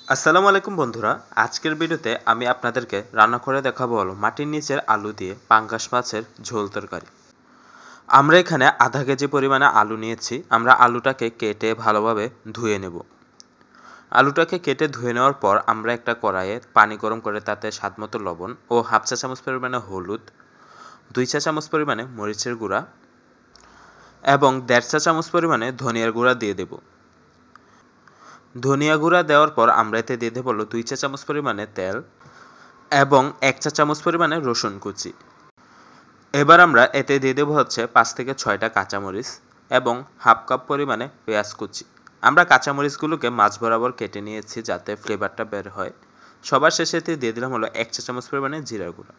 আসসালামু আলাইকুম বন্ধুরা, আজকের ভিডিওতে আমি আপনাদেরকে রান্না করে দেখাবো হলো মাটির নিচের আলু দিয়ে পাঙ্গাস মাছের ঝোল তরকারি। আমরা এখানে আধা কেজি পরিমাণে আলু নিয়েছি। আমরা আলুটাকে কেটে ভালোভাবে ধুয়ে নেব। আলুটাকে কেটে ধুয়ে নেওয়ার পর আমরা একটা কড়াইয়ে পানি গরম করে তাতে স্বাদমতো লবণ ও হাফ চা চামচ পরিমাণে হলুদ, 2 চা চামচ পরিমাণে মরিচের গুঁড়া এবং 1.5 চা চামচ পরিমাণে ধনিয়ার গুঁড়া দিয়ে দেব। ধনিয়া গুঁড়া দেওয়ার পর আমরা এতে দিয়ে দেবো 2 চা চামচ পরিমাণে তেল এবং 1 চা চামচ পরিমাণে রসুন কুচি। এবার আমরা এতে দিয়ে দেবো 5 থেকে 6টা কাঁচামরিচ এবং হাফ কাপ পরিমাণে পেঁয়াজ কুচি। আমরা কাঁচামরিচগুলোকে মাঝ বরাবর কেটে নিয়েছি যাতে ফ্লেভারটা বের হয়। সবার শেষে এতে দিয়ে দিলাম 1 চা চামচ পরিমাণে জিরার গুঁড়া।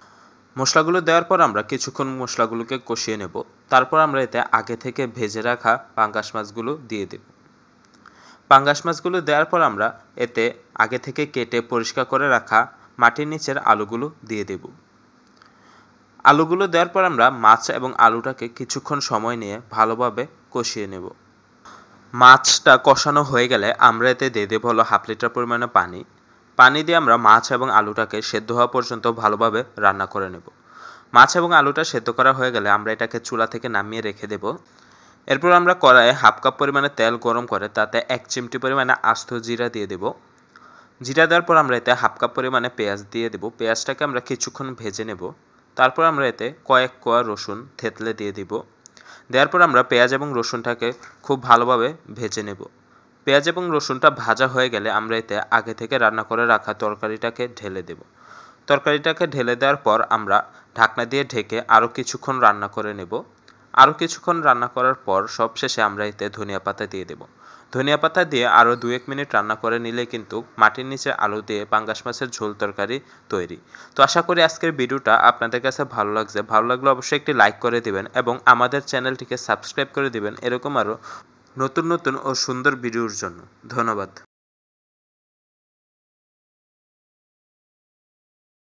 মশলাগুলো দেওয়ার পর আমরা কিছুক্ষণ মশলাগুলোকে কষিয়ে নেব। তারপর আমরা এতে আগে থেকে ভেজে রাখা পাঙ্গাস মাছগুলো দিয়ে দেব। পাঙ্গাস মাছগুলো দেওয়ার পর আমরা এতে আগে থেকে কেটে পরিষ্কার করে রাখা মাটির নিচের আলুগুলো দিয়ে দেব। আলুগুলো দেওয়ার পর আমরা মাছ এবং আলুটাকে কিছুক্ষণ সময় নিয়ে ভালোভাবে কষিয়ে নেব। মাছটা কষানো হয়ে গেলে আমরা এতে দিয়ে দেবো হাফ লিটার পরিমাণে পানি। পানি দিয়ে আমরা মাছ এবং আলুটাকে সেদ্ধ হওয়া পর্যন্ত ভালোভাবে রান্না করে নেব। মাছ এবং আলুটা সেদ্ধ করা হয়ে গেলে আমরা এটাকে চুলা থেকে নামিয়ে রেখে দেব। এরপর আমরা কড়াইয়ে হাফ কাপ পরিমাণে তেল গরম করে তাতে 1 চিমটি পরিমাণে আস্ত জিরা দিয়ে দেব। জিরা দেওয়ার পর আমরা এতে হাফ কাপ পরিমাণে পেঁয়াজ দিয়ে দেব। পেঁয়াজটাকে আমরা কিছুক্ষণ ভেজে নেব। তারপর আমরা এতে কয়েক কোয়া রসুন থেতলে দিয়ে দিব। দেওয়ার পর আমরা পেঁয়াজ এবং রসুনটাকে খুব ভালোভাবে ভেজে নেব। পেঁয়াজ এবং রসুনটা ভাজা হয়ে গেলে আমরা এতে আগে থেকে রান্না করে রাখা তরকারিটাকে ঢেলে দেব। তরকারিটাকে ঢেলে দেওয়ার পর আমরা ঢাকনা দিয়ে ঢেকে আরও কিছুক্ষণ রান্না করে নেব। আরও কিছুক্ষণ রান্না করার পর সবশেষে আমরা এতে ধনিয়া পাতা দিয়ে দেব। ধনিয়া পাতা দিয়ে আরও 2-1 মিনিট রান্না করে নিলে কিন্তু মাটির নিচে আলু দিয়ে পাঙ্গাস মাছের ঝোল তরকারি তৈরি। তো আশা করি আজকের ভিডিওটা আপনাদের কাছে ভালো লাগছে। ভালো লাগলে অবশ্যই একটি লাইক করে দিবেন এবং আমাদের চ্যানেলটিকে সাবস্ক্রাইব করে দিবেন এরকম আরও নতুন নতুন ও সুন্দর ভিডিওর জন্য। ধন্যবাদ।